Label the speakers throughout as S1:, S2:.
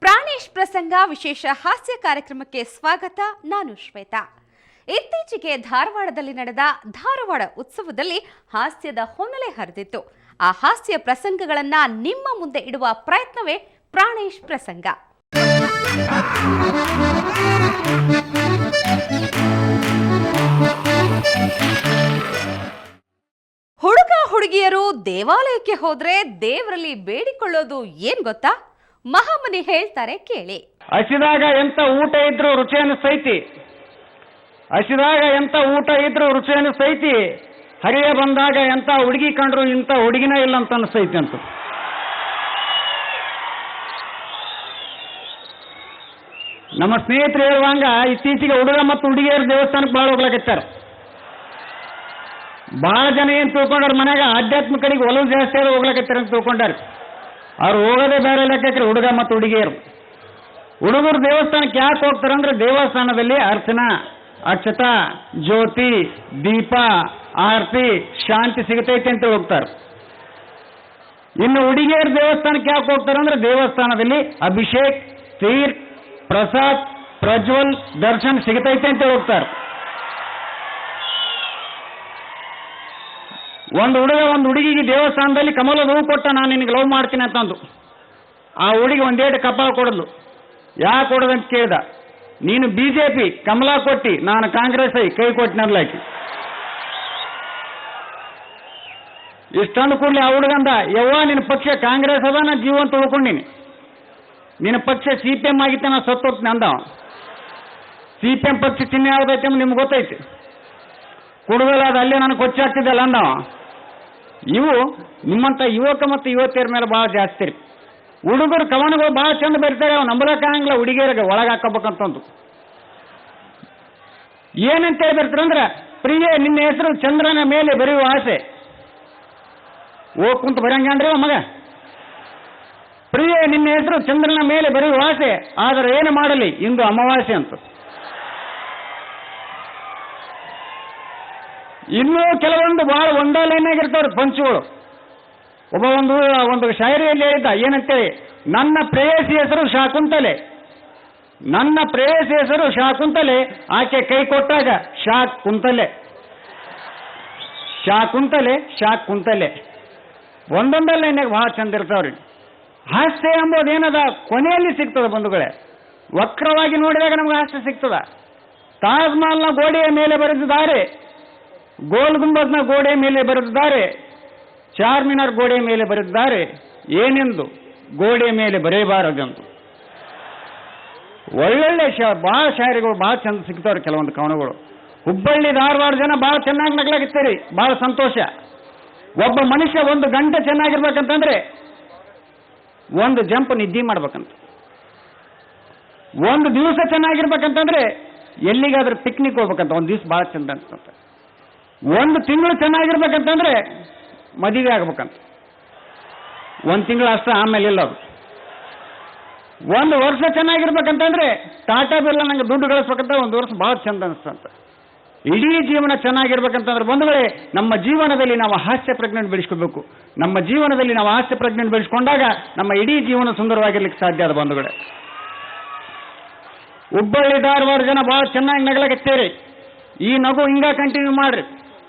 S1: ಪ್ರಾಣೇಶ್ ಪ್ರಸಂಗ ವಿಶೇಷ ಹಾಸ್ಯ ಕಾರ್ಯಕ್ರಮಕ್ಕೆ ಸ್ವಾಗತ. ನಾನು ಶ್ವೇತಾ. ಇತ್ತೀಚೆಗೆ ಧಾರವಾಡದಲ್ಲಿ ನಡೆದ ಧಾರವಾಡ ಉತ್ಸವದಲ್ಲಿ ಹಾಸ್ಯದ ಹೊನಲೆ ಹರಿದಿತ್ತು. ಆ ಹಾಸ್ಯ ಪ್ರಸಂಗಗಳನ್ನ ನಿಮ್ಮ ಮುಂದೆ ಇಡುವ ಪ್ರಯತ್ನವೇ ಪ್ರಾಣೇಶ್ ಪ್ರಸಂಗ. ಹುಡುಗ ಹುಡುಗಿಯರು ದೇವಾಲಯಕ್ಕೆ ಹೋದ್ರೆ ದೇವರಲ್ಲಿ ಬೇಡಿಕೊಳ್ಳೋದು ಏನ್ ಗೊತ್ತಾ? ಮಹಾಮನಿ ಹೇಳ್ತಾರೆ ಕೇಳಿ.
S2: ಹಸಿದಾಗ ಎಂತ ಊಟ ಇದ್ರು ರುಚಿ ಅನಿಸ್ತೈತಿ, ಹಸಿದಾಗ ಎಂತ ಊಟ ಇದ್ರು ರುಚಿ ಅನಿಸ್ತೈತಿ, ಹರಿಯ ಬಂದಾಗ ಎಂತ ಹುಡುಗಿ ಕಂಡ್ರು ಇಂಥ ಹುಡುಗಿನ ಇಲ್ಲ ಅಂತ ಅನಿಸ್ತೈತಿ ಅಂತ. ನಮ್ಮ ಸ್ನೇಹಿತರು ಹೇಳುವಂಗ ಇತ್ತೀಚೆಗೆ ಹುಡುಗ ಮತ್ತು ಹುಡುಗಿಯರು ದೇವಸ್ಥಾನಕ್ಕೆ ಭಾಳ ಹೋಗ್ಲಾಕತ್ತಾರ. ಭಾಳ ಜನ ಏನು ತಿಳ್ಕೊಂಡಾರ, ಮನ್ಯಾಗ ಆಧ್ಯಾತ್ಮಿಕ ಕಡೆಗೆ ಒಲವು ಜಾಸ್ತಿ ಆದ ಹೋಗ್ಲಾಕತ್ತಾರ ಅಂತ ತಿಳ್ಕೊಂಡಾರ. ಅವ್ರು ಹೋಗೋದೇ ಬೇರೆ ಲೆಕ್ಕಕ್ರಿ ಹುಡುಗ ಮತ್ತು ಹುಡುಗಿಯರು. ಹುಡುಗರು ದೇವಸ್ಥಾನಕ್ಕೆ ಯಾಕೆ ಹೋಗ್ತಾರಂದ್ರೆ ದೇವಸ್ಥಾನದಲ್ಲಿ ಅರ್ಚನಾ, ಅಕ್ಷತ, ಜ್ಯೋತಿ, ದೀಪ, ಆರತಿ, ಶಾಂತಿ ಸಿಗತೈತೆ ಅಂತ ಹೋಗ್ತಾರೆ. ಇನ್ನು ಹುಡುಗಿಯರು ದೇವಸ್ಥಾನಕ್ಕೆ ಯಾಕೆ ಹೋಗ್ತಾರಂದ್ರೆ ದೇವಸ್ಥಾನದಲ್ಲಿ ಅಭಿಷೇಕ್, ತೀರ್ಥ, ಪ್ರಸಾದ್, ಪ್ರಜ್ವಲ್, ದರ್ಶನ್ ಸಿಗತೈತೆ ಅಂತ ಹೋಗ್ತಾರೆ. ಒಂದು ಹುಡುಗ ಒಂದು ಹುಡುಗಿಗೆ ದೇವಸ್ಥಾನದಲ್ಲಿ ಕಮಲದ ಹೂ ಕೊಟ್ಟ, ನಾನು ನಿನಗೆ ಲವ್ ಮಾಡ್ತೀನಿ ಅಂತಂದು. ಆ ಹುಡುಗಿ ಒಂದೇಟು ಕಪಾಳ ಕೊಡಲು. ಯಾಕೆ ಕೊಡೋದಂತ ಕೇಳ್ದ. ನೀನು BJP ಕಮಲ ಕೊಟ್ಟಿ, ನಾನು ಕಾಂಗ್ರೆಸ್ ಕೈ ಕೊಟ್ಟಿನರ್ಲಾಕಿ. ಇಷ್ಟೊಂದು ಕೂಡಲೇ ಆ ಹುಡುಗಂದ, ಯವ್ವ ನಿನ್ನ ಪಕ್ಷ ಕಾಂಗ್ರೆಸ್ ಅದ, ನಾನು ಜೀವ ಅಂತ ಉಳ್ಕೊಂಡೀನಿ. ನಿನ್ನ ಪಕ್ಷ CPM ಆಗಿತ್ತೆ, ನಾನು ಸತ್ತೋಗ್ತೀನಿ ಅಂದ. CPM ಪಕ್ಷ ಚಿಹ್ನೆ ಯಾವ್ದೈತೆ ಅಂತ ನಿಮ್ಗೆ ಗೊತ್ತೈತಿ. ಕುಡುಗಲಾದ ಅಲ್ಲೇ ನನಗೆ ಕೊಚ್ಚಾಗ್ತಿದ್ದಲ್ಲ ಅಂದವ. ಇವು ನಿಮ್ಮಂಥ ಯುವಕ ಮತ್ತು ಯುವತಿಯರ ಮೇಲೆ ಭಾಳ ಜಾಸ್ತಿ ರೀ. ಹುಡುಗರು ಕವನಗಳು ಭಾಳ ಚಂದ ಬರೀತಾರೆ, ಅವು ನಂಬಲಕ್ಕಾಗಂಗಿಲ್ಲ ಹುಡುಗಿಯರಿಗೆ ಒಳಗೆ ಹಾಕೋಬೇಕಂತಂದು. ಏನಂತೇಳಿ ಬರ್ತಾರಂದ್ರೆ, ಪ್ರಿಯೆ ನಿನ್ನ ಹೆಸರು ಚಂದ್ರನ ಮೇಲೆ ಬರೆಯುವ ಆಸೆ. ಕುಂತು ಬರಂಗಂಡ್ರಿ ಮಗ. ಪ್ರಿಯೆ ನಿನ್ನ ಹೆಸರು ಚಂದ್ರನ ಮೇಲೆ ಬರೆಯುವ ಆಸೆ, ಆದರೆ ಏನು ಮಾಡಲಿ ಇಂದು ಅಮಾವಾಸ್ಯೆ ಅಂತ. ಇನ್ನೂ ಕೆಲವೊಂದು ಬಹಳ ಒಂದೇ ಲೈನ್ ಆಗಿರ್ತಾವ್ರಿ ಪಂಚುಗಳು. ಒಬ್ಬ ಒಂದು ಶಾಯರಿಯಲ್ಲಿ ಹೇಳಿದ್ದ ಏನಂತೇಳಿ, ನನ್ನ ಪ್ರೇಯಸಿ ಹೆಸರು ಶಾಕುಂತಲೆ, ನನ್ನ ಪ್ರೇಯಸಿ ಹೆಸರು ಶಾಕುಂತಲೆ, ಆಕೆ ಕೈ ಕೊಟ್ಟಾಗ ಶಾಕ್ ಕುಂತಲೆ, ಶಾಕುಂತಲೆ, ಶಾಕ್ ಕುಂತಲೆ. ಒಂದೊಂದೇ ಲೈನಾಗ ಬಹಳ ಚಂದ ಇರ್ತಾವ್ರಿ. ಹಾಸ್ಯ ಎಂಬುದು ಏನದ ಕೊನೆಯಲ್ಲಿ ಸಿಗ್ತದ ಬಂಧುಗಳೇ. ವಕ್ರವಾಗಿ ನೋಡಿದಾಗ ನಮ್ಗೆ ಹಾಸ್ಯ ಸಿಗ್ತದ. ತಾಜ್ ಮಹಲ್ನ ಗೋಡೆಯ ಮೇಲೆ ಬರೆದಿದ್ದಾರೆ, ಗೋಲ್ ಗುಂಬಜ್ನ ಗೋಡೆ ಮೇಲೆ ಬರೆದಿದ್ದಾರೆ, ಚಾರ್ಮಿನಾರ್ ಗೋಡೆ ಮೇಲೆ ಬರೆದಿದ್ದಾರೆ, ಏನೆಂದು ಗೋಡೆ ಮೇಲೆ ಬರೆಯಬಾರದೆಂದು. ಒಳ್ಳೊಳ್ಳೆ ಭಾಳ ಶಾಯರಿಗಳು ಭಾಳ ಚಂದ ಸಿಗ್ತಾವ್ರಿ. ಕೆಲವೊಂದು ಕವನಗಳು ಹುಬ್ಬಳ್ಳಿ ಧಾರವಾಡ ಜನ ಭಾಳ ಚೆನ್ನಾಗಿ ನಗ್ಲಾಗಿರ್ತೀರಿ, ಭಾಳ ಸಂತೋಷ. ಒಬ್ಬ ಮನುಷ್ಯ 1 ಗಂಟೆ ಚೆನ್ನಾಗಿರ್ಬೇಕಂತಂದ್ರೆ 1 ಜಂಪ್ ನಿದ್ದೆ ಮಾಡ್ಬೇಕಂತ. 1 ದಿವಸ ಚೆನ್ನಾಗಿರ್ಬೇಕಂತಂದ್ರೆ ಎಲ್ಲಿಗಾದ್ರೂ ಪಿಕ್ನಿಕ್ ಹೋಗ್ಬೇಕಂತ. 1 ದಿವಸ ಭಾಳ ಚಂದ ಅನ್ಸ್ತಂತ. 1 ತಿಂಗಳು ಚೆನ್ನಾಗಿರ್ಬೇಕಂತಂದ್ರೆ ಮದುವೆ ಆಗ್ಬೇಕಂತ. 1 ತಿಂಗಳು ಅಷ್ಟೇ, ಆಮೇಲೆ ಇಲ್ಲ ಅದು. 1 ವರ್ಷ ಚೆನ್ನಾಗಿರ್ಬೇಕಂತಂದ್ರೆ ಟಾಟಾ ಬಿರ್ಲ ನಂಗೆ ದುಡ್ಡು ಗಳಿಸ್ಬೇಕಂತ 1 ವರ್ಷ ಭಾಳ ಚಂದ ಅನಿಸ್ತಂತ. ಇಡೀ ಜೀವನ ಚೆನ್ನಾಗಿರ್ಬೇಕಂತಂದ್ರೆ ಬಂಧುಗಳೇ, ನಮ್ಮ ಜೀವನದಲ್ಲಿ ನಾವು ಹಾಸ್ಯ ಪ್ರಜ್ಞೆಯನ್ನು ಬೆಳೆಸ್ಕೋಬೇಕು. ನಮ್ಮ ಜೀವನದಲ್ಲಿ ನಾವು ಹಾಸ್ಯ ಪ್ರಜ್ಞೆಯನ್ನು ಬೆಳೆಸ್ಕೊಂಡಾಗ ನಮ್ಮ ಇಡೀ ಜೀವನ ಸುಂದರವಾಗಿರ್ಲಿಕ್ಕೆ ಸಾಧ್ಯ ಅದ ಬಂಧುಗಳೇ. ಹುಬ್ಬಳ್ಳಿ ಧಾರವಾಡ ಜನ ಭಾಳ ಚೆನ್ನಾಗಿ ನಗಲಾಗತ್ತೇರಿ. ಈ ನಗು ಹಿಂಗ ಕಂಟಿನ್ಯೂ ಮಾಡ್ರಿ,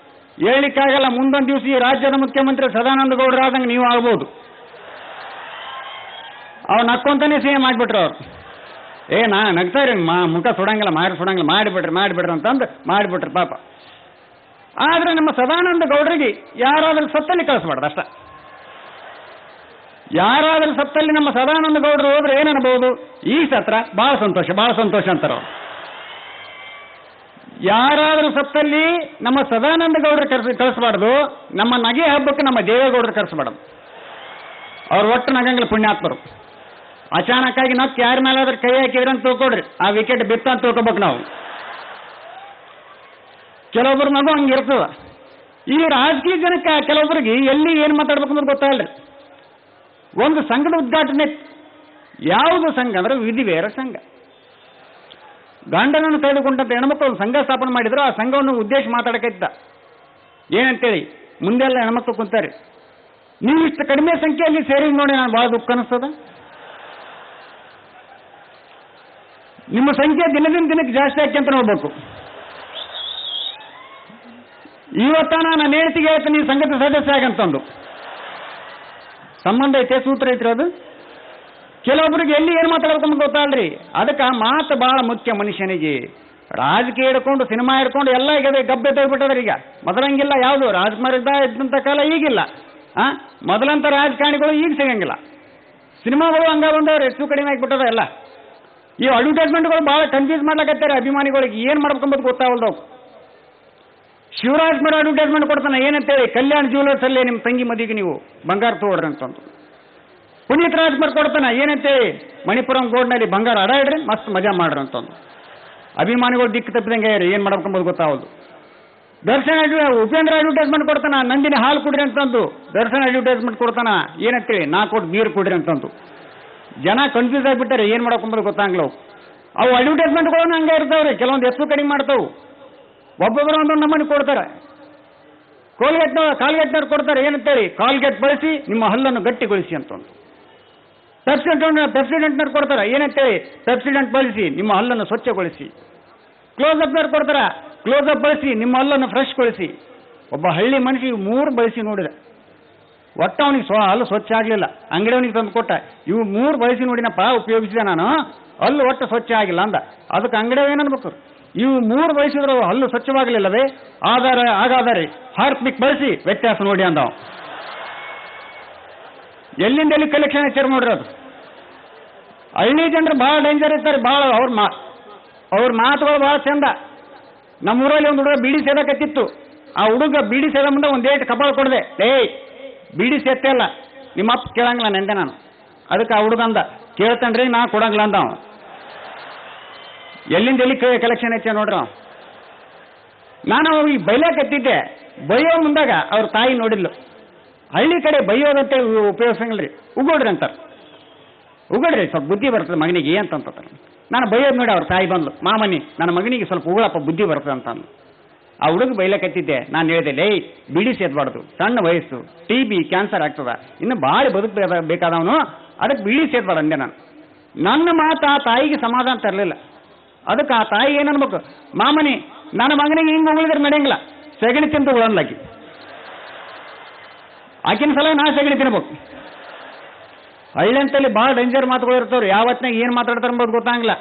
S2: ಹೇಳಲಿಕ್ಕಾಗಲ್ಲ. ಮುಂದೊಂದು ದಿವಸ ಈ ರಾಜ್ಯದ ಮುಖ್ಯಮಂತ್ರಿ ಸದಾನಂದ ಗೌಡರು ಆದಂಗೆ ನೀವು ಆಗ್ಬೋದು. ಅವ್ರು ನಕ್ಕೊಂತಾನೆ CM ಮಾಡಿಬಿಟ್ರು ಅವ್ರು. ನಾ ನಗ್ತಾರೆ ಮುಖ ಸುಡಂಗಿಲ್ಲ, ಮಾಡಿಬಿಡ್ರಿ ಅಂತಂದು ಮಾಡಿಬಿಟ್ರು ಪಾಪ. ಆದ್ರೆ ನಮ್ಮ ಸದಾನಂದ ಗೌಡರಿಗೆ ಯಾರಾದ್ರೂ ಸತ್ತಲ್ಲಿ ಕಳಿಸ್ಬಾರ್ದು ಅಷ್ಟ. ಯಾರಾದ್ರೂ ಸತ್ತಲ್ಲಿ ನಮ್ಮ ಸದಾನಂದ ಗೌಡರು ಹೋದ್ರೆ ಏನನ್ಬಹುದು, ಈ ಸತ್ರ ಭಾಳ ಸಂತೋಷ ಅಂತಾರ ಅವ್ರು. ಯಾರಾದ್ರೂ ಸತ್ತಲ್ಲಿ ನಮ್ಮ ಸದಾನಂದ ಗೌಡರು ಕಳಿಸ್ಬಾರ್ದು, ನಮ್ಮ ನಗೆ ಹಬ್ಬಕ್ಕೆ ನಮ್ಮ ದೇವೇಗೌಡರು ಕಳಿಸ್ಬಾರ್ದು. ಅವ್ರು ಒಟ್ಟು ನಗಂಗಿಲ್ಲ ಪುಣ್ಯಾತ್ಮರು. ಅಚಾನಕ್ಕಾಗಿ ನಕ್ ಯಾರ ಮೇಲಾದ್ರೂ ಕೈ ಹಾಕಿದ್ರೆ ಅಂತ ತಿಳ್ಕೊಡ್ರಿ, ಆ ವಿಕೆಟ್ ಬಿತ್ತ ಅಂತ ತಿಳ್ಕೊಬೇಕು ನಾವು. ಕೆಲವೊಬ್ರು ನಗು ಹಂಗಿರ್ತದ. ಈ ರಾಜಕೀಯ ಜನಕ್ಕೆ ಕೆಲವೊಬ್ರಿಗೆ ಎಲ್ಲಿ ಏನು ಮಾತಾಡ್ಬೇಕಂದ್ರೆ ಗೊತ್ತಾಗಲ್ರಿ. ಒಂದು ಸಂಘದ ಉದ್ಘಾಟನೆ, ಯಾವುದು ಸಂಘ ಅಂದ್ರೆ ವಿಧಿವೇರ ಸಂಘ. ಗಂಡನನ್ನು ಕಳೆದುಕೊಂಡಂತ ಹೆಣ್ಮಕ್ಳು ಒಂದು ಸಂಘ ಸ್ಥಾಪನೆ ಮಾಡಿದ್ರು. ಆ ಸಂಘವನ್ನು ಉದ್ದೇಶ ಮಾತಾಡಕೈತ. ಏನಂತೇಳಿ ಮುಂದೆಲ್ಲ ಹೆಣ್ಮಕ್ಳು ಕುಂತಾರೆ. ನೀವು ಇಷ್ಟು ಕಡಿಮೆ ಸಂಖ್ಯೆಯಲ್ಲಿ ಸೇರಿ ನೋಡಿ ನಾನು ಭಾಳ ದುಃಖ ಅನಿಸ್ತದ. ನಿಮ್ಮ ಸಂಖ್ಯೆ ದಿನದಿಂದ ದಿನಕ್ಕೆ ಜಾಸ್ತಿ ಆಕ್ಯಂತ ನೋಡ್ಬೇಕು. ಇವತ್ತ ನಾನು ನೇತಿಗೆ ಹೇಳ್ತೀನಿ, ನೀವು ಸಂಘದ ಸದಸ್ಯ ಆಗಂತಂದು ಸಂಬಂಧ ಐತೆ, ಸೂತ್ರ ಐತ್ರಿ ಅದು. ಕೆಲವೊಬ್ಬರಿಗೆ ಎಲ್ಲಿ ಏನು ಮಾತಾಡ್ಬೇಕಂತ ಗೊತ್ತಾಳ್ರಿ. ಅದಕ್ಕೆ ಮಾತು ಭಾಳ ಮುಖ್ಯ ಮನುಷ್ಯನಿಗೆ. ರಾಜಕೀಯ ಹಿಡ್ಕೊಂಡು ಸಿನಿಮಾ ಹಿಡ್ಕೊಂಡು ಎಲ್ಲ ಈಗ ಗಬ್ಬೆ ತೆಗ್ಬಿಟ್ಟದ್ರಿ. ಈಗ ಮೊದಲಂಗಿಲ್ಲ, ಯಾವುದು ರಾಜ್ಕುಮಾರ್ ಇದ್ದಂಥ ಕಾಲ ಈಗಿಲ್ಲ. ಮೊದಲಂತ ರಾಜಕಾರಣಿಗಳು ಈಗ ಸಿಗಂಗಿಲ್ಲ. ಸಿನಿಮಾಗಳು ಹಂಗ ಬಂದವ್ರು ಹೆಚ್ಚು ಕಡಿಮೆ ಆಗಿಬಿಟ್ಟದ ಎಲ್ಲ. ಈ ಅಡ್ವರ್ಟೈಸ್ಮೆಂಟ್ಗಳು ಭಾಳ ಕನ್ಫ್ಯೂಸ್ ಮಾಡ್ಲಾಕತ್ತಾರೆ ಅಭಿಮಾನಿಗಳಿಗೆ. ಏನು ಮಾಡ್ಬೇಕಂಬುದು ಗೊತ್ತಾಗಲ್ದವು. ಶಿವರಾಜ್ ಕುಮಾರ್ ಅಡ್ವರ್ಟೈಸ್ಮೆಂಟ್ ಕೊಡ್ತಾನೆ ಏನಂತೇಳಿ, ಕಲ್ಯಾಣ್ ಜ್ಯುವೆಲರ್ಸ್ ಅಲ್ಲೇ ನಿಮ್ಮ ತಂಗಿ ಮದಿಗೆ ನೀವು ಬಂಗಾರ ತಗೊಳ್ರಿ ಅಂತಂದು. ಪುನೀತ್ ರಾಜ್ಕುಮಾರ್ ಕೊಡ್ತಾನೆ ಏನಂತೇಳಿ, ಮಣಿಪುರಂ ಗೋಡ್ನಲ್ಲಿ ಬಂಗಾರ ಅಡ ಇಡ್ರಿ ಮಸ್ತ್ ಮಜಾ ಮಾಡ್ರಿ ಅಂತಂದು. ಅಭಿಮಾನಿಗಳು ದಿಕ್ಕು ತಪ್ಪಿದಂಗೆ ಏನು ಮಾಡ್ಬೇಕಂಬುದು ಗೊತ್ತಾಗೋದು. ದರ್ಶನ್ ಉಪೇಂದ್ರ ಅಡ್ವರ್ಟೈಸ್ಮೆಂಟ್ ಕೊಡ್ತಾನ, ನಂದಿನಿ ಹಾಲು ಕುಡ್ರಿ ಅಂತಂದು. ದರ್ಶನ್ ಅಡ್ವರ್ಟೈಸ್ಮೆಂಟ್ ಕೊಡ್ತಾನ ಏನಂತೇಳಿ, 4 ಕೊಟ್ಟು ಬೀರ್ ಕುಡ್ರಿ ಅಂತಂದು. ಜನ ಕನ್ಫ್ಯೂಸ್ ಆಗಿಬಿಟ್ಟಾರೆ, ಏನು ಮಾಡ್ಕೊಂಬುದು ಗೊತ್ತಾಗ್ಲವು. ಅವು ಅಡ್ವರ್ಟೈಸ್ಮೆಂಟ್ಗಳನ್ನು ಹಂಗೆ ಇರ್ತಾವ್ರಿ, ಕೆಲವೊಂದು ಹೆಚ್ಚು ಕಡಿಮೆ ಮಾಡ್ತಾವು. ಒಬ್ಬೊಬ್ಬರು ಒಂದೊಂದು ನಮ್ಮನೆ ಕೊಡ್ತಾರೆ. ಕಾಲ್ಗೇಟ್ನವ್ರು ಕೊಡ್ತಾರೆ ಏನಂತೇಳಿ, ಕಾಲ್ಗೇಟ್ ಬಳಸಿ ನಿಮ್ಮ ಹಲ್ಲನ್ನು ಗಟ್ಟಿಗೊಳಿಸಿ ಅಂತಂದು. ಪೆಪ್ಸಿಡೆಂಟ್ನವ್ರು ಕೊಡ್ತಾರೆ ಏನಂತೇಳಿ, ಪೆಪ್ಸಿಡೆಂಟ್ ಬಳಸಿ ನಿಮ್ಮ ಹಲ್ಲನ್ನು ಸ್ವಚ್ಛಗೊಳಿಸಿ. ಕ್ಲೋಸಪ್ನವ್ರು ಕೊಡ್ತಾರೆ, ಕ್ಲೋಸಪ್ ಬಳಸಿ ನಿಮ್ಮ ಹಲ್ಲನ್ನು ಫ್ರೆಶ್ಗೊಳಿಸಿ. ಒಬ್ಬ ಹಳ್ಳಿ ಮನುಷ್ಯ 3 ಬಳಸಿ ನೋಡಿದ, ಒಟ್ಟು ಅವನಿಗೆ ಹಲ್ಲು ಸ್ವಚ್ಛ ಆಗಲಿಲ್ಲ. ಅಂಗಡಿಯವನಿಗೆ ತಂದು ಕೊಟ್ಟ, ಇವು 3 ಬಳಸಿ ನೋಡಿನಪ್ಪ, ಉಪಯೋಗಿಸಿದೆ ನಾನು, ಹಲ್ಲು ಒಟ್ಟು ಸ್ವಚ್ಛ ಆಗಿಲ್ಲ ಅಂದ. ಅದಕ್ಕೆ ಅಂಗಡಿಯವ ಏನನ್ಬೇಕು, ಇವು 3 ಬಳಸಿದ್ರು ಹಲ್ಲು ಸ್ವಚ್ಛವಾಗಲಿಲ್ಲವೇ, ಹಾಗಾದರೆ ಹಾರ್ಪಿಕ್ ಬಳಸಿ ವ್ಯತ್ಯಾಸ ನೋಡಿ ಅಂದವ. ಎಲ್ಲಿಂದ ಎಲ್ಲಿ ಕಲೆಕ್ಷನ್ ಹೆಚ್ಚಾರ ನೋಡ್ರಿ. ಅದು ಹಳ್ಳಿ ಜನರು ಭಾಳ ಡೇಂಜರ್ ಇರ್ತಾರೆ. ಭಾಳ ಅವ್ರ ಮಾತುಗಳು ಭಾಳ ಚಂದ. ನಮ್ಮೂರಲ್ಲಿ ಒಂದು ಹುಡುಗ ಬೀಡಿ ಸೇದಕತ್ತಿತ್ತು. ಆ ಹುಡುಗ ಬೀಡಿ ಸೇದ ಮುಂದೆ ಒಂದೇಟು ಕಪಾಳ ಕೊಡದೆ, ಬೀಡಿ ಸೇತ್ತೆ ಅಲ್ಲ ನಿಮ್ಮ ಅಪ್ಪ ಕೇಳಂಗಿಲ್ಲ ನೆಂದೆ ನಾನು. ಅದಕ್ಕೆ ಆ ಹುಡುಗ ಅಂದ, ಕೇಳ್ತಾನ್ರಿ ನಾ ಕೊಡಂಗಿಲ್ಲ ಅಂದ. ಅವ ಎಲ್ಲಿಂದ ಎಲ್ಲಿ ಕಲೆಕ್ಷನ್ ಹೆಚ್ಚ ನೋಡ್ರಿ. ನಾನು ಈ ಬೈಲಾಕತ್ತಿದ್ದೆ, ಬೈಯೋ ಮುಂದಾಗ ಅವ್ರ ತಾಯಿ ನೋಡಿದ್ಲು. ಹಳ್ಳಿ ಕಡೆ ಬೈಯೋದಂತೆ ಉಪಯೋಗಿಸಂಗಿಲ್ರಿ, ಉಗೋಡ್ರಿ ಅಂತಾರೆ. ಉಗೋಡ್ರಿ ಸ್ವಲ್ಪ ಬುದ್ಧಿ ಬರ್ತದೆ ಮಗನಿಗೆ ಅಂತಂತಾರೆ. ನಾನು ಬೈಯೋದು ನೋಡಿ ಅವ್ರ ತಾಯಿ ಬಂದ್ಲು, ಮಾಮನಿ ನನ್ನ ಮಗನಿಗೆ ಸ್ವಲ್ಪ ಉಗುಳಪ್ಪ ಬುದ್ಧಿ ಬರ್ತದೆ ಅಂತ ಅಂದ್ಲು. ಆ ಹುಡುಗ ಬೈಲಾಕತ್ತಿದ್ದೆ. ನಾನು ಹೇಳಿದೆ, ಬಿಡಿ ಸೇದ್ಬಾರ್ದು, ಸಣ್ಣ ವಯಸ್ಸು, TB ಕ್ಯಾನ್ಸರ್ ಆಗ್ತದ, ಇನ್ನು ಭಾಳ ಬೇಕಾದವನು, ಅದಕ್ಕೆ ಬಿಡಿ ಸೇದ್ಬಾರ್ದು ಅಂದೆ ನಾನು. ನನ್ನ ಮಾತು ಆ ತಾಯಿಗೆ ಸಮಾಧಾನ ತರಲಿಲ್ಲ. ಅದಕ್ಕೆ ಆ ತಾಯಿ ಏನನ್ಬೇಕು, ಮಾಮನಿ ನನ್ನ ಮಗನಿಗೆ ಹಿಂಗೆ ಉಗುಳಿದ್ರೆ ನಡೆಯಂಗಿಲ್ಲ, ಸೆಗಣಿ ತಿಂದು ಉಳನ್ಲಾಕಿ. ಆಕಿನ ಸಲ ನಾ ಸೆಗಣಿ ತಿನ್ಬೇಕು. ಹಳ್ಳಿಂತಲ್ಲಿ ಭಾಳ ಡೇಂಜರ್ ಮಾತುಗಳು ಇರ್ತಾವ್ರಿ. ಯಾವತ್ತಿನಾಗ ಏನು ಮಾತಾಡ್ತಾರೆ ಅಂಬೋದು ಗೊತ್ತಾಗಂಗಿಲ್ಲ.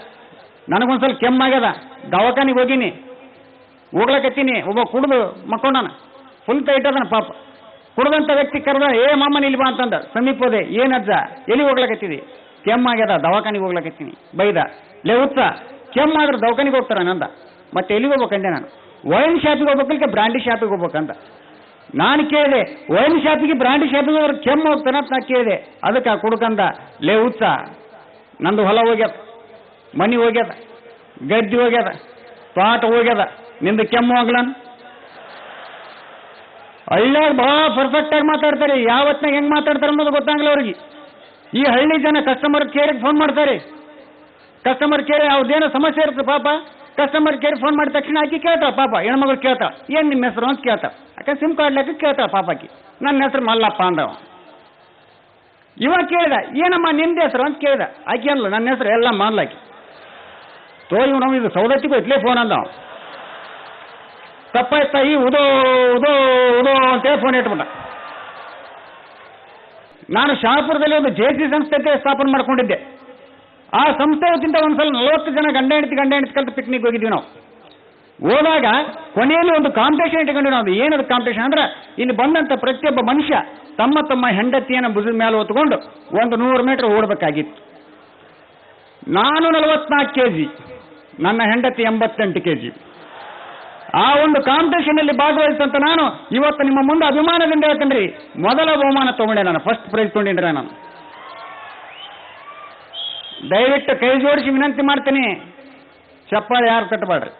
S2: ನನಗೊಂದ್ಸಲ ಕೆಮ್ಮಾಗ್ಯದ, ದವಾಖಾನಿಗೆ ಹೋಗಿನಿ, ಹೋಗ್ಲಕತ್ತೀನಿ. ಒಬ್ಬ ಕುಡಿದು ಮಕ್ಕೊಂಡನ, ಫುಲ್ ಟೈಟ್ ಅದನ ಪಾಪ. ಕುಡ್ದಂಥ ವ್ಯಕ್ತಿ ಕರೆದ, ಮಾಮನ ಇಲ್ಲಿ ಬಾ ಅಂತಂದ. ಸಮೀಪ ಹೋದೆ, ಏನಜ್ಜ ಎಲ್ಲಿ ಹೋಗ್ಲಕತ್ತಿದಿ? ಕೆಮ್ಮಾಗ್ಯದ, ದವಾಖಾನಿಗೆ ಹೋಗ್ಲಕತ್ತೀನಿ. ಬೈದ, ಹುಚ್ಚ ಕೆಮ್ಮಾದ್ರೆ ದವಾಖಾನಿಗೆ ಹೋಗ್ತಾರ ನಂದ. ಮತ್ತೆ ಎಲ್ಲಿಗೆ ಹೋಗ್ಬೇಕಂದೆ ನಾನು, ವೈನ್ ಶಾಪಿಗೆ ಹೋಗ್ಬೇಕಲ್ಕೆ ಬ್ರಾಂಡಿ ಶಾಪಿಗೆ ಹೋಗ್ಬೇಕಂತ ನಾನು ಕೇಳಿದೆ. ವೈನ್ ಶಾಪಿಗೆ ಬ್ರಾಂಡಿ ಶಾಪಿಗೆ ಅವ್ರು ಕೆಮ್ಮು ಹೋಗ್ತಾನ ಅಂತ ನಾ ಕೇಳಿದೆ. ಅದಕ್ಕೆ ಆ ಕುಡ್ಕಂದ, ಹುಚ್ಚ ನಂದು ಹೊಲ ಹೋಗ್ಯದ, ಮನಿ ಹೋಗ್ಯದ, ಗದ್ದಿ ಹೋಗ್ಯದ, ತೋಟ ಹೋಗ್ಯದ, ನಿಂದು ಕೆಮ್ಮು ಆಗ್ಲಾನ. ಹಳ್ಳಿಯಾಗ ಭಾಳ ಪರ್ಫೆಕ್ಟಾಗಿ ಮಾತಾಡ್ತಾರೆ. ಯಾವತ್ತಿನಾಗ ಹೆಂಗೆ ಮಾತಾಡ್ತಾರೆ ಅನ್ನೋದು ಗೊತ್ತಾಗಲ್ಲ ಅವ್ರಿಗೆ. ಈ ಹಳ್ಳಿ ಜನ ಕಸ್ಟಮರ್ ಕೇರಿಗೆ ಫೋನ್ ಮಾಡ್ತಾರೆ. ಕಸ್ಟಮರ್ ಕೇರ್ ಅವ್ರದ್ದೇನೋ ಸಮಸ್ಯೆ ಇರುತ್ತೆ ಪಾಪ. ಕಸ್ಟಮರ್ ಕೇರ್ ಫೋನ್ ಮಾಡಿದ ತಕ್ಷಣ ಆಕಿ ಕೇಳ್ತಾಳ ಪಾಪ, ಹೆಣ್ಮಗಳು ಕೇಳ್ತಾಳ, ಏನು ನಿಮ್ಮ ಹೆಸರು ಅಂತ ಕೇಳ್ತಾಳ. ಯಾಕೆ ಸಿಮ್ ಕಾರ್ಡ್ ಲೆಕ್ಕ ಕೇಳ್ತಾಳ ಪಾಪಾಕಿ. ನನ್ನ ಹೆಸರು ಮಲ್ಲಪ್ಪ ಅಂದವ. ಇವಾಗ ಕೇಳಿದ, ಏನಮ್ಮ ನಿಂದ ಹೆಸರು ಅಂತ ಕೇಳಿದ. ಆಕಿ ಅಲ್ಲ, ನನ್ನ ಹೆಸರು ಎಲ್ಲ ಮಾಡ್ಲಾಕಿ. ನಾವು ಇದು ಸೌದತ್ತಿಗೂ ಇಟ್ಲೇ ಫೋನ್ ಅಂದವ. ತಪ್ಪಾಯ್ತಾ, ಈ ಉದೋ ಉದೋ ಉದೋ ಅಂತೇಳಿ ಫೋನ್ ಇಟ್ಬಿಟ್ಟ. ನಾನು ಶಹಾಪುರದಲ್ಲಿ ಒಂದು JC ಸಂಸ್ಥೆ ಸ್ಥಾಪನೆ ಮಾಡ್ಕೊಂಡಿದ್ದೆ. ಆ ಸಂಸ್ಥೆ ವತಿಯಿಂದ ಒಂದ್ಸಲ 40 ಜನ ಗಂಡ ಹೆಂಡತಿ ಕಲ್ತು ಪಿಕ್ನಿಕ್ ಹೋಗಿದ್ವಿ ನಾವು. ಹೋದಾಗ ಕೊನೆಯಲ್ಲಿ ಒಂದು ಕಾಂಪಿಟೇಷನ್ ಇಟ್ಕೊಂಡಿವಿ ನಾವು. ಏನದು ಕಾಂಪಿಟೇಷನ್ ಅಂದ್ರೆ, ಇಲ್ಲಿ ಬಂದಂಥ ಪ್ರತಿಯೊಬ್ಬ ಮನುಷ್ಯ ತಮ್ಮ ಹೆಂಡತಿಯನ್ನು ಭುಜದ ಮೇಲೆ ಹೊತ್ಕೊಂಡು 100 ಮೀಟರ್ ಓಡಬೇಕಾಗಿತ್ತು. ನಾನು 44 kg, ನನ್ನ ಹೆಂಡತಿ 88 kg. ಆ ಒಂದು ಕಾಂಪಿಟೇಷನ್ ಅಲ್ಲಿ ಭಾಗವಹಿಸಂತ ನಾನು ಇವತ್ತು ನಿಮ್ಮ ಮುಂದೆ ಅಭಿಮಾನದಿಂದ ಹೇಳ್ತೇನೆ. ಮೊದಲ ಬಹುಮಾನ ತಗೊಂಡೆ, ನಾನು ಫಸ್ಟ್ ಪ್ರೈಸ್ ತಗೊಂಡಿದ್ರೆ. ನಾನು ದಯವಿಟ್ಟು ಕೈ ಜೋಡಿಸಿ ವಿನಂತಿ ಮಾಡ್ತೀನಿ, ಚಪ್ಪಾಳೆ ಯಾರು ಕಟ್ಟಬೇಡ್ರಿ.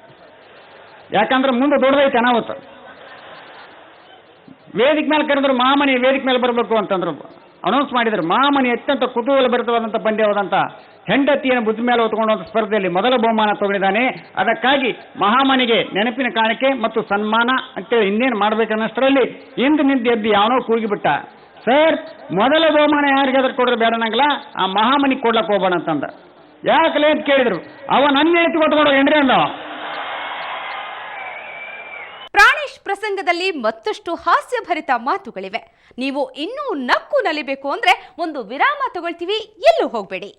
S2: ಯಾಕಂದ್ರೆ ಮುಂದೆ ದೊಡ್ಡದೈತೆ ಅನಾಹುತ. ವೇದಿಕೆ ಮೇಲೆ ಕರೆದ್ರು, ಮಾಮನಿ ವೇದಿಕೆ ಮೇಲೆ ಬರಬೇಕು ಅಂತಂದ್ರು. ಅನೌನ್ಸ್ ಮಾಡಿದ್ರು. ಮಾಮನಿ ಅತ್ಯಂತ ಕುತೂಹಲ ಭರಿತವಾದಂಥ ಪಂದ್ಯವಾದಂಥ ಹೆಂಡತಿಯನ್ನು ಬುದ್ಧ ಮೇಲೆ ಹೊತ್ಕೊಂಡು ಸ್ಪರ್ಧೆಯಲ್ಲಿ ಮೊದಲ ಬಹುಮಾನ ತಗೊಂಡಿದ್ದಾನೆ. ಅದಕ್ಕಾಗಿ ಮಹಾಮನಿಗೆ ನೆನಪಿನ ಕಾಣಿಕೆ ಮತ್ತು ಸನ್ಮಾನ ಅಂತೇಳಿ ಇನ್ನೇನು ಮಾಡ್ಬೇಕನ್ನಷ್ಟರಲ್ಲಿ ಹಿಂದೆ ನಿಂತು ಎದ್ದು ಯಾವನೋ ಕೂಗಿಬಿಟ್ಟ, ಸರ್ ಮೊದಲ ಬಹುಮಾನ ಯಾರಿಗಾದ್ರೂ ಕೊಡ್ರೆ ಬೇಡ ನಂಗಲ್ಲ, ಆ ಮಹಾಮನಿಗೆ ಕೊಡ್ಲಕ್ಕೆ ಹೋಗೋಣ ಅಂತಂದ. ಯಾಕಲೇ ಅಂತ ಕೇಳಿದ್ರು. ಅವ ನನ್ನ ಎತ್ತಿ ಕೊಟ್ಕೊಂಡು ಏನ್ರಿ ಅಂದ.
S1: ಪ್ರಾಣೇಶ್ ಪ್ರಸಂಗದಲ್ಲಿ ಮತ್ತಷ್ಟು ಹಾಸ್ಯಭರಿತ ಮಾತುಗಳಿವೆ. ನೀವು ಇನ್ನೂ ನಕ್ಕು ನಲಿಬೇಕು ಅಂದ್ರೆ ಒಂದು ವಿರಾಮ ತಗೊಳ್ತೀವಿ, ಎಲ್ಲೂ ಹೋಗ್ಬೇಡಿ.